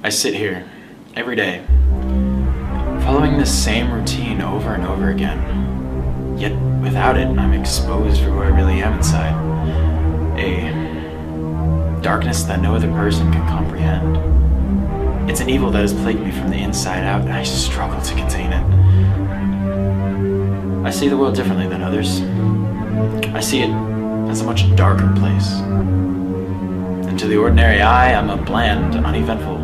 I sit here every day, following the same routine over and over again. Yet without it, I'm exposed for who I really am inside. A darkness that no other person can comprehend. It's an evil that has plagued me from the inside out, and I struggle to contain it. I see the world differently than others. I see it as a much darker place. And to the ordinary eye, I'm a bland, uneventful,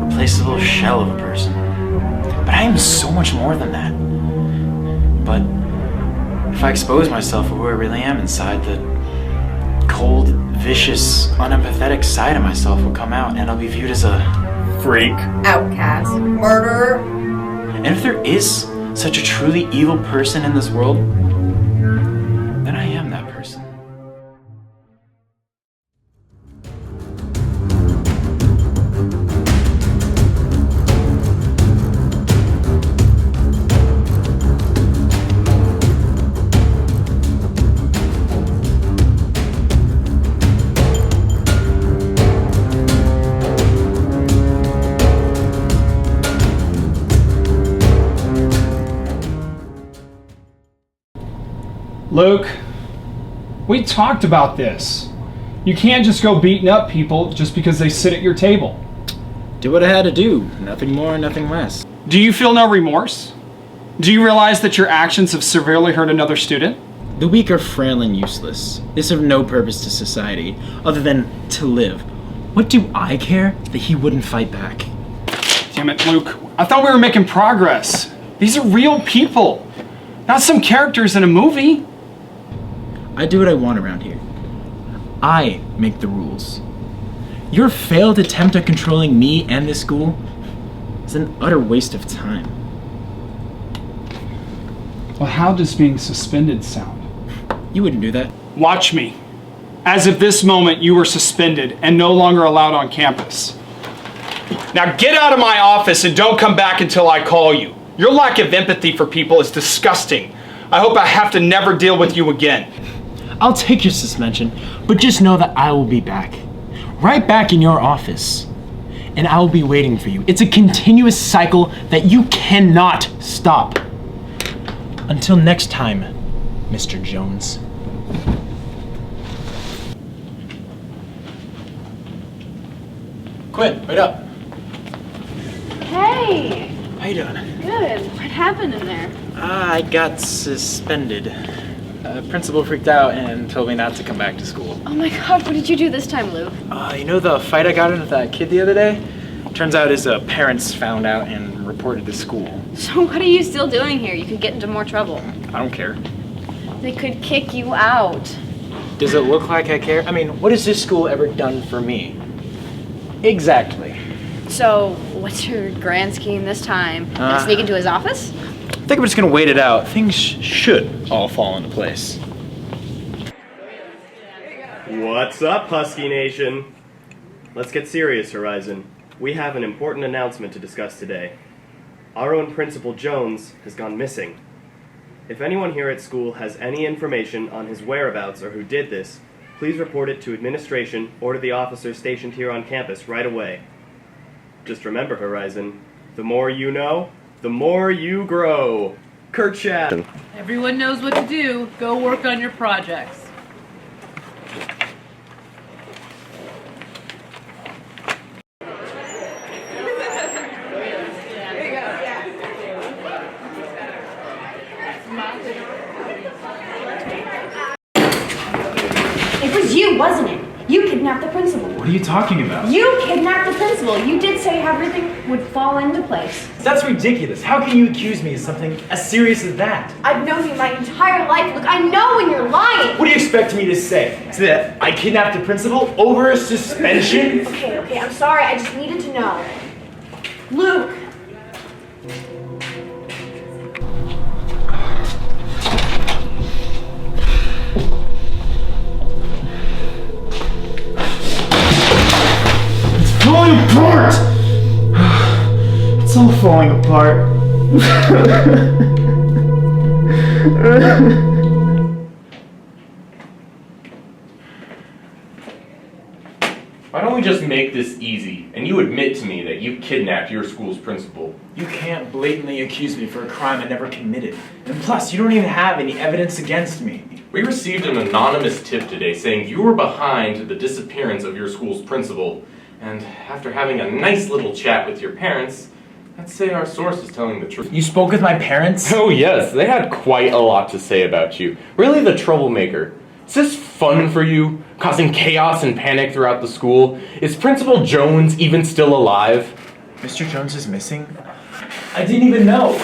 replaceable shell of a person. But I am so much more than that. But if I expose myself for who I really am inside, the cold, vicious, unempathetic side of myself will come out, and I'll be viewed as a freak, outcast, murderer. And if there is such a truly evil person in this world, then I am that person. Luke, we talked about this. You can't just go beating up people just because they sit at your table. Do what I had to do. Nothing more, nothing less. Do you feel no remorse? Do you realize that your actions have severely hurt another student? The weak are frail and useless. They serve no purpose to society other than to live. What do I care that he wouldn't fight back? Damn it, Luke. I thought we were making progress. These are real people, not some characters in a movie. I do what I want around here. I make the rules. Your failed attempt at controlling me and this school is an utter waste of time. Well, how does being suspended sound? You wouldn't do that. Watch me. As of this moment, you were suspended and no longer allowed on campus. Now get out of my office and don't come back until I call you. Your lack of empathy for people is disgusting. I hope I have to never deal with you again. I'll take your suspension, but just know that I will be back. Right back in your office. And I will be waiting for you. It's a continuous cycle that you cannot stop. Until next time, Mr. Jones. Quinn, wait up. Hey! How you doing? Good. What happened in there? I got suspended. Principal freaked out and told me not to come back to school. Oh my god, what did you do this time, Luke? You know the fight I got in with that kid the other day? Turns out his parents found out and reported to school. So what are you still doing here? You could get into more trouble. I don't care. They could kick you out. Does it look like I care? I mean, what has this school ever done for me? Exactly. So, what's your grand scheme this time? Gonna sneak into his office? I think I'm just gonna wait it out. Things should all fall into place. What's up, Husky Nation? Let's get serious, Horizon. We have an important announcement to discuss today. Our own Principal Jones has gone missing. If anyone here at school has any information on his whereabouts or who did this, please report it to administration or to the officers stationed here on campus right away. Just remember, Horizon, the more you know, the more you grow. Kerchak. Everyone knows what to do. Go work on your projects. It was you, wasn't it? You kidnapped the principal. What are you talking about? You kidnapped the principal. You did say everything would fall into place. That's ridiculous. How can you accuse me of something as serious as that? I've known you my entire life. Look, I know when you're lying. What do you expect me to say? So that I kidnapped the principal over a suspension? Okay, I'm sorry. I just needed to know. Luke. Falling apart! It's all falling apart. Why don't we just make this easy, and you admit to me that you kidnapped your school's principal. You can't blatantly accuse me for a crime I never committed. And plus, you don't even have any evidence against me. We received an anonymous tip today saying you were behind the disappearance of your school's principal. And after having a nice little chat with your parents, I'd say our source is telling the truth. You spoke with my parents? Oh yes, they had quite a lot to say about you. Really the troublemaker. Is this fun for you? Causing chaos and panic throughout the school? Is Principal Jones even still alive? Mr. Jones is missing? I didn't even know.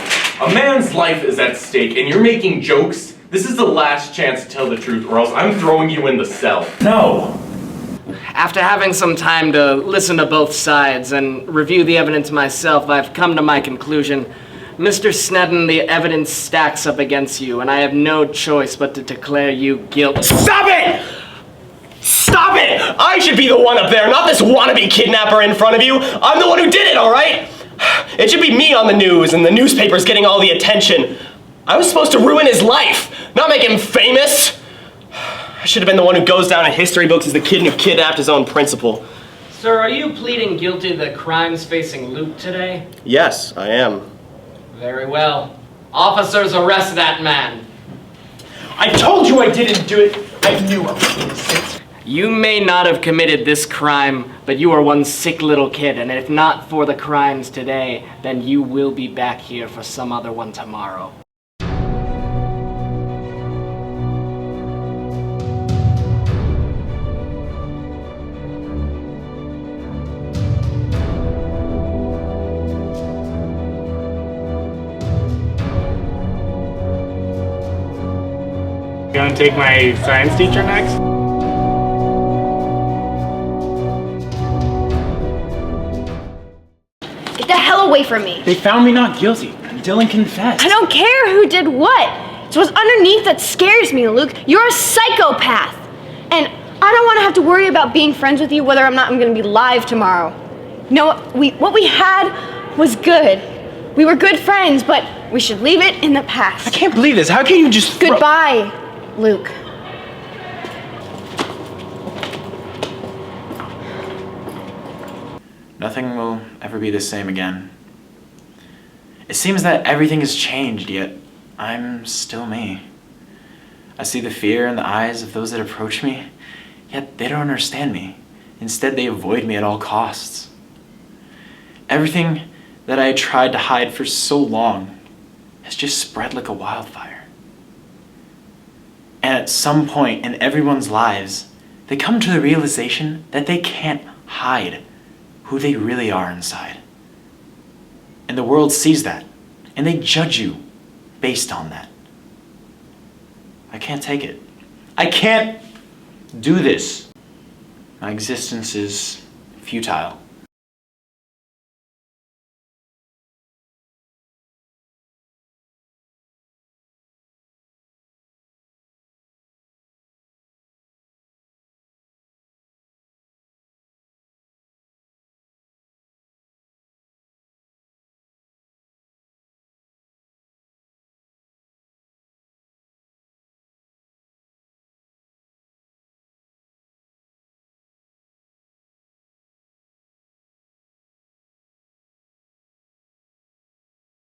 A man's life is at stake and you're making jokes? This is the last chance to tell the truth or else I'm throwing you in the cell. No! After having some time to listen to both sides and review the evidence myself, I've come to my conclusion. Mr. Snedden, the evidence stacks up against you, and I have no choice but to declare you guilty. Stop it! Stop it! I should be the one up there, not this wannabe kidnapper in front of you. I'm the one who did it, all right? It should be me on the news and the newspapers getting all the attention. I was supposed to ruin his life, not make him famous. I should have been the one who goes down in history books as the kid who kidnapped his own principal. Sir, are you pleading guilty to the crimes facing Luke today? Yes, I am. Very well. Officers, arrest that man. I told you I didn't do it. I knew I was innocent. You may not have committed this crime, but you are one sick little kid, and if not for the crimes today, then you will be back here for some other one tomorrow. You gonna take my science teacher next? Get the hell away from me. They found me not guilty. Dylan confessed. I don't care who did what. It's what's underneath that scares me, Luke. You're a psychopath. And I don't want to have to worry about being friends with you whether I'm going to be live tomorrow. You know, what we had was good. We were good friends, but we should leave it in the past. I can't believe this. How can you just Goodbye, Luke. Nothing will ever be the same again. It seems that everything has changed, yet I'm still me. I see the fear in the eyes of those that approach me, yet they don't understand me. Instead, they avoid me at all costs. Everything that I tried to hide for so long has just spread like a wildfire. And at some point in everyone's lives, they come to the realization that they can't hide who they really are inside. And the world sees that, and they judge you based on that. I can't take it. I can't do this. My existence is futile.